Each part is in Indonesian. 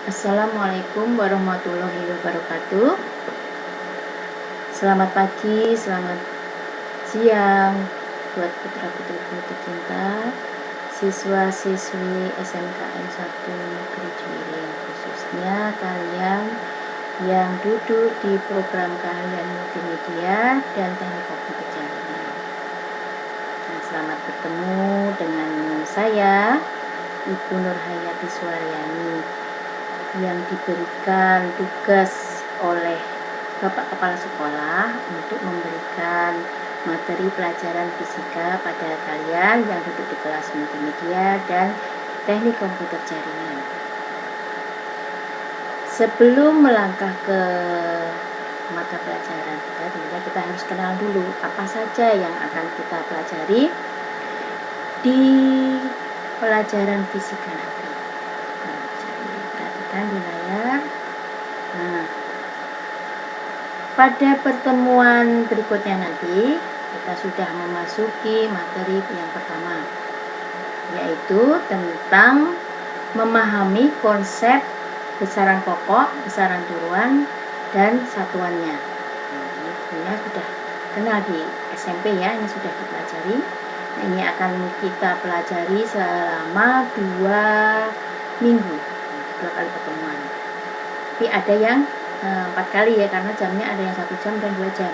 Assalamualaikum warahmatullahi wabarakatuh. Selamat pagi, selamat siang buat putra-putriku tercinta, siswa-siswi SMKN 1 Negeri Juwiring, khususnya kalian yang duduk di program kalian multimedia dan teknik komputer jaringan. Selamat bertemu dengan saya, Ibu Nurhayati Suwaryani, yang diberikan tugas oleh Bapak Kepala Sekolah untuk memberikan materi pelajaran fisika pada kalian yang duduk di kelas multimedia dan teknik komputer jaringan. Sebelum melangkah ke mata pelajaran kita harus kenal dulu apa saja yang akan kita pelajari di pelajaran fisika nanti. Jadi perhatikan di layar. Pada pertemuan berikutnya nanti kita sudah memasuki materi yang pertama, yaitu tentang memahami konsep besaran pokok, besaran turunan, dan satuannya. Ini sebenarnya sudah kenal di SMP ya, ini sudah dipelajari. Nah, ini akan kita pelajari selama 2 minggu, 2 kali pertemuan. Tapi ada yang 4 kali ya, karena jamnya ada yang 1 jam dan 2 jam.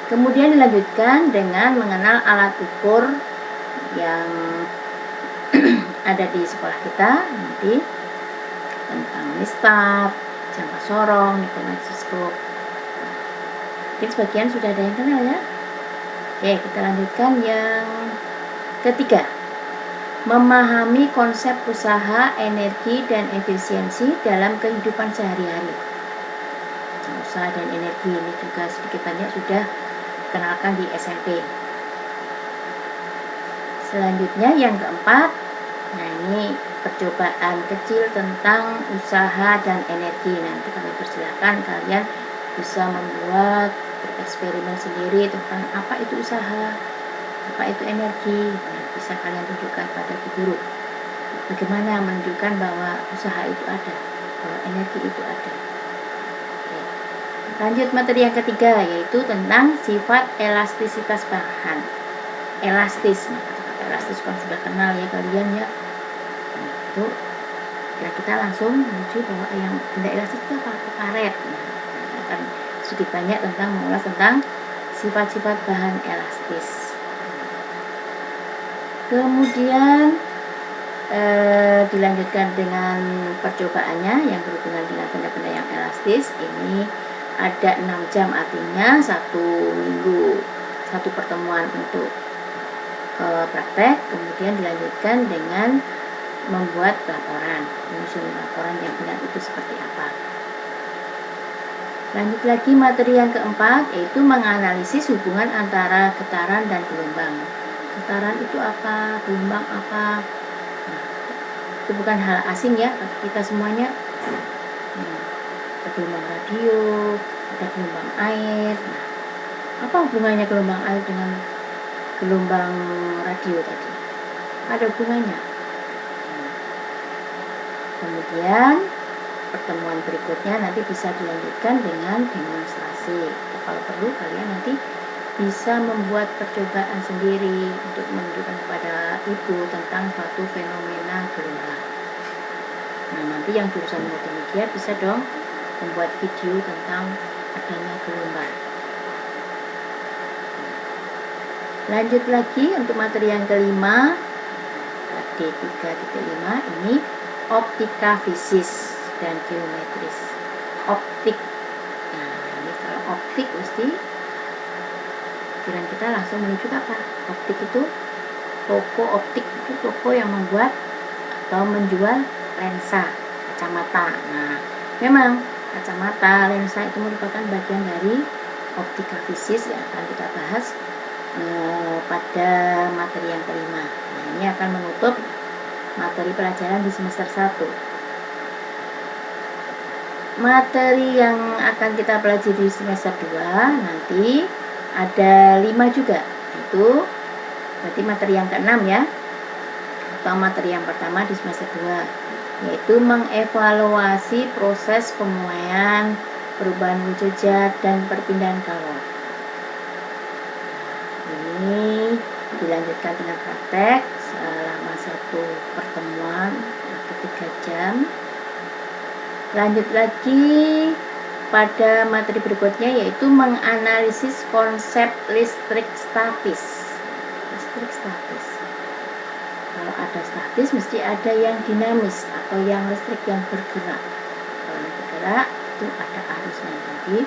Kemudian dilanjutkan dengan mengenal alat ukur yang ada di sekolah kita nanti, tentang mistar, jam sorong, mikroskop. Mungkin sebagian sudah ada yang kenal ya. Oke, kita lanjutkan yang ketiga, memahami konsep usaha, energi, dan efisiensi dalam kehidupan sehari-hari. Usaha dan energi ini juga sedikit banyak sudah dikenalkan di SMP. Selanjutnya yang keempat, nah ini percobaan kecil tentang usaha dan energi. Nanti kami persilakan kalian bisa membuat eksperimen sendiri tentang apa itu usaha, apa itu energi. Nah, bisa kalian tunjukkan pada guru. Bagaimana menunjukkan bahwa usaha itu ada, bahwa energi itu ada. Lanjut materi yang ketiga, yaitu tentang sifat elastisitas bahan. Elastis, nah, kata-kata elastis kan sudah kenal ya kalian ya. Nah, itu kita langsung menuju bahwa yang benda elastis itu apa? Karet. Nah, akan sedikit banyak tentang mengulas tentang sifat-sifat bahan elastis. Kemudian dilanjutkan dengan percobaannya yang berhubungan dengan benda-benda yang elastis. Ini ada 6 jam, artinya 1 minggu 1 pertemuan untuk praktek. Kemudian dilanjutkan dengan membuat laporan, menyusun laporan yang benar itu seperti apa. Lanjut lagi materi yang keempat, yaitu menganalisis hubungan antara getaran dan gelombang. Getaran itu apa, gelombang apa? Nah, itu bukan hal asing ya bagi kita semuanya. Ada gelombang radio, ada gelombang air. Nah, apa hubungannya gelombang air dengan gelombang radio tadi? Ada hubungannya. Kemudian pertemuan berikutnya nanti bisa dilanjutkan dengan demonstrasi. Kalau perlu kalian nanti bisa membuat percobaan sendiri untuk menunjukkan kepada ibu tentang suatu fenomena gelombang. Nah, nanti yang jurusan multimedia bisa dong membuat video tentang adanya gelombang. Lanjut lagi untuk materi yang kelima, D3.5, ini optika fisis dan geometris. Optik. Nah, ini kalau optik mesti pikiran kita langsung menuju ke apa? Optik itu toko optik, itu toko yang membuat atau menjual lensa, kacamata. Nah, memang kacamata, lensa itu merupakan bagian dari optika fisis yang akan kita bahas pada materi yang kelima. Nah, ini akan menutup materi pelajaran di semester 1. Materi yang akan kita pelajari di semester 2 nanti ada 5 juga, itu berarti materi yang ke-6 ya, atau materi yang pertama di semester 2. yaitu mengevaluasi proses pemuaian, perubahan wujud zat, dan perpindahan kalor. Ini dilanjutkan dengan praktek selama 1 pertemuan atau 3 jam. Lanjut lagi pada materi berikutnya, yaitu menganalisis konsep listrik statis. Listrik statis. Kalau ada statis mesti ada yang dinamis atau yang listrik yang bergerak. Kalau yang bergerak itu ada arusnya. Jadi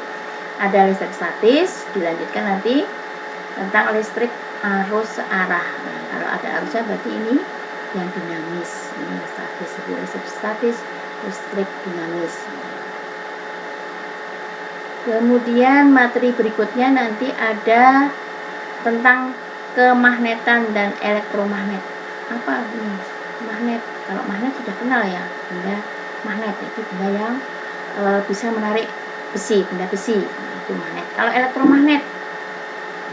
ada listrik statis, dilanjutkan nanti tentang listrik arus searah. Nah, kalau ada arusnya berarti ini yang dinamis. Ini statis, listrik statis, listrik dinamis. Kemudian materi berikutnya nanti ada tentang kemagnetan dan elektromagnet. Apa artinya magnet? Kalau magnet sudah kenal ya, benda magnet itu benda yang bisa menarik besi, benda besi. Nah, itu magnet. Kalau elektromagnet,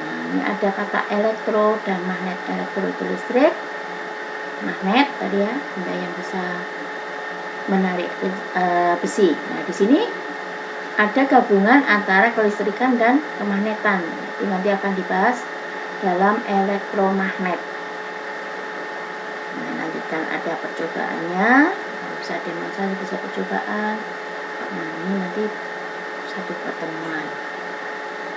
nah, ini ada kata elektro dan magnet. Elektro itu listrik, magnet tadi ya, benda yang bisa menarik besi. Nah, di sini ada gabungan antara kelistrikan dan kemagnetan. Itu nanti akan dibahas dalam elektromagnet. Nah, lanjutkan ada percobaannya, bisa demonstrasi, bisa percobaan. Nah, ini nanti 1 pertemuan.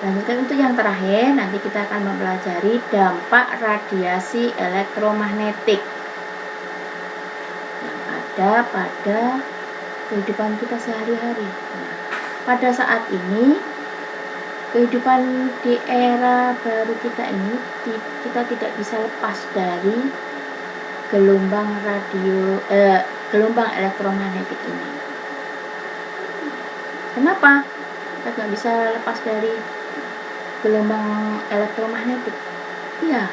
Lanjutkan untuk yang terakhir, nanti kita akan mempelajari dampak radiasi elektromagnetik yang ada pada kehidupan kita sehari-hari. Nah, pada saat ini kehidupan di era baru kita ini, kita tidak bisa lepas dari gelombang elektromagnetik ini. Kenapa kita nggak bisa lepas dari gelombang elektromagnetik? Iya,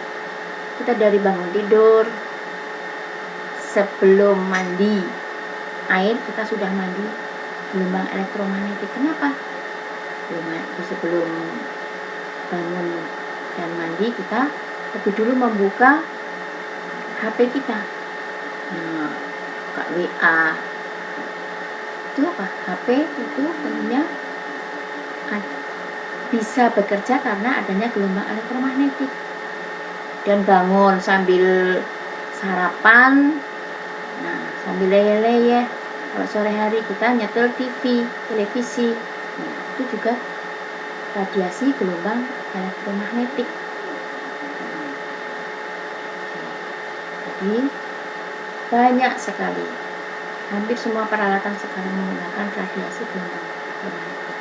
kita dari bangun tidur, sebelum mandi air kita sudah mandi gelombang elektromagnetik. Kenapa? Sebelum bangun dan mandi kita lebih dulu membuka HP kita. Nah, buka WA. Itu apa? HP itu tentunya bisa bekerja karena adanya gelombang elektromagnetik. Dan bangun sambil sarapan, nah, sambil leyeh-leyeh. Kalau sore hari kita nyetel televisi, nah, itu juga radiasi gelombang elektromagnetik. Jadi banyak sekali, hampir semua peralatan sekarang menggunakan radiasi gelombang elektromagnetik.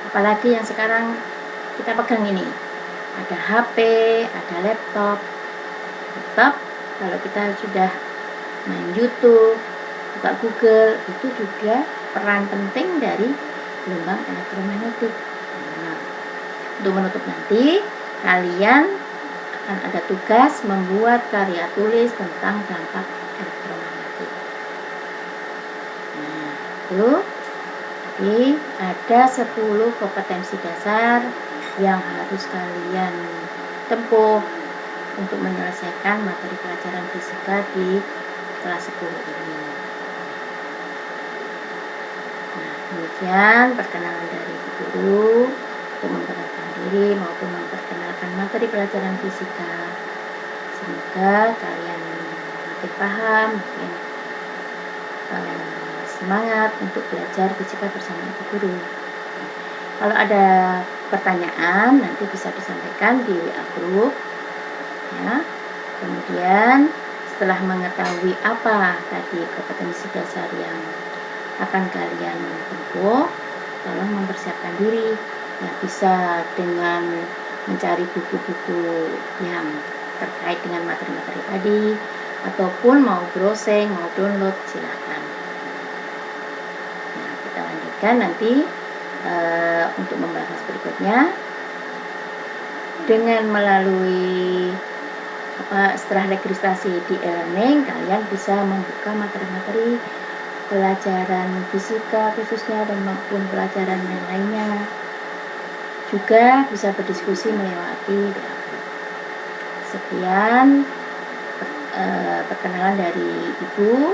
Apalagi yang sekarang kita pegang ini, ada HP, ada laptop. Kalau kita sudah main YouTube, buka Google, itu juga peran penting dari gelombang elektromagnetik. Nah, untuk menutup nanti, kalian akan ada tugas membuat karya tulis tentang dampak elektromagnetik. Nah, itu jadi ada 10 kompetensi dasar yang harus kalian tempuh untuk menyelesaikan materi pelajaran fisika di kelas 10 ini. Nah, demikian perkenalan dari Ibu Guru untuk memperkenalkan diri maupun memperkenalkan materi pelajaran fisika. Semoga kalian makin paham, makin semangat untuk belajar fisika bersama Ibu Guru. Kalau ada pertanyaan nanti bisa disampaikan di WA group ya. Kemudian setelah mengetahui apa tadi kompetensi dasar yang akan kalian tempuh, tolong mempersiapkan diri ya, bisa dengan mencari buku-buku yang terkait dengan materi-materi tadi, ataupun mau browsing, mau download, silahkan. Nah, kita lanjutkan nanti untuk membahas berikutnya dengan melalui setelah registrasi di e-learning, kalian bisa membuka materi-materi pelajaran fisika khususnya dan maupun pelajaran yang lainnya. Juga bisa berdiskusi melewati WA. Sekian perkenalan dari Ibu.